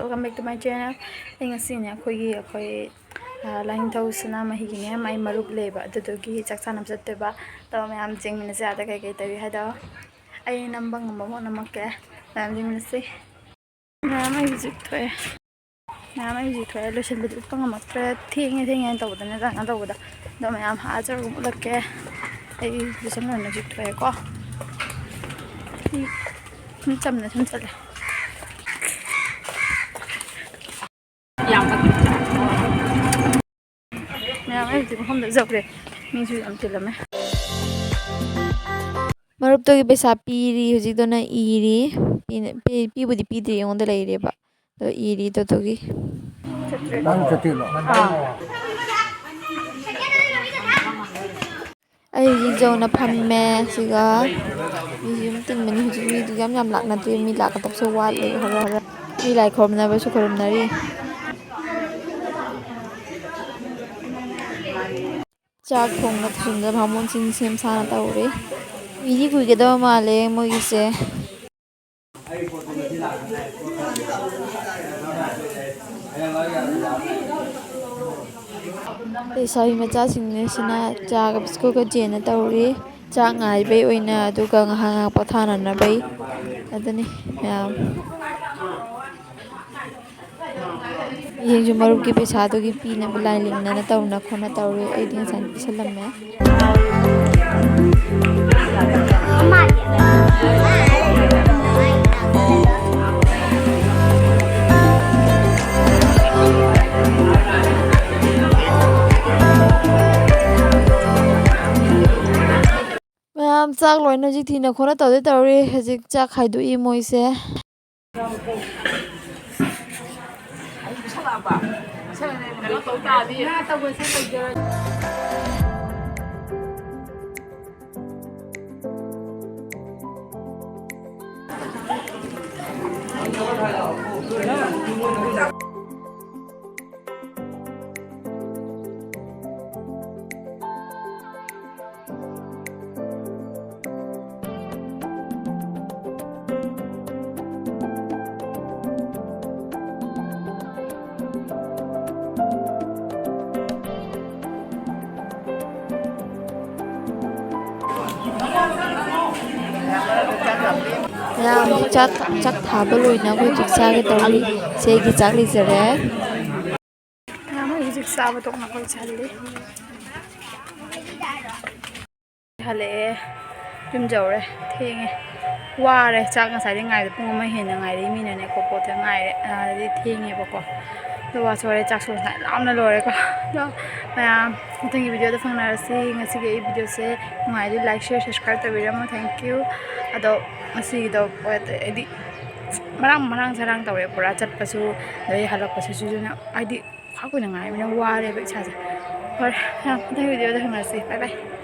welcome back to my channel. I ngasine akhoi lahinthau sanamahi ne mai marup leba adugi chaksanam chatteba taw mayam jingmina jada kai kai tawi hada ai nambang mamo namakke mayam jingmina se mayam ai jik thoy lo shen bidu pang matre thing taw dana dana taw da do mayam hajar gum lakke ai bisam na jik thoy ko chamna chale Marup to pesa piri hujik to na iri pi budi pidri on the lay ba to iri to gi ai hujik jo na phamme siga mi yum tin mani hujik mi du yam lak na tri mi lak tap so wat le hara mi lai khom na ba su khom na ri chak thong na thunda bhamon sin sem sa na tawre Vidi kui ke daw male mo gise Sawi macha singne sina cha ga bisko ka jena tawri cha ngai bai oina adu ka nga pathana na bai adani ये जो मरुप के पैसा तो की पीने बुलाई लिंगना ना ताऊ ना खोना ताऊ रे आई दिन सन पिछलम में मैं आम चाक लोई ना जी थी ना खोना ताऊ दे ताऊ रे हजिक चाक खाई दो ये मोई से chắc thả bơ lùi nào ਕੋਈ chụp xa cái tàu đi xe cái chắc đi giờ đấy mấy chụp xa vào tụng nó coi chán đi hale chum dầu đấy thế nghe qua đây chắc là sai ngày cũng mới hiện ngày đấy mình này có bộ thế ngày đấy thế nghe bao con rồi sau đấy chắc số sai lắm nữa rồi con đó mà cái video đó phong nào xí ngay xí cái video sẽ ngoài đi like share subscribe tới video mà thank you ado xí đó vậy đi marang sarang tau re pura chat pasu doi halak pasu ju na id kha ko na ngai mina wa re be cha ja or ha video da hang si bye bye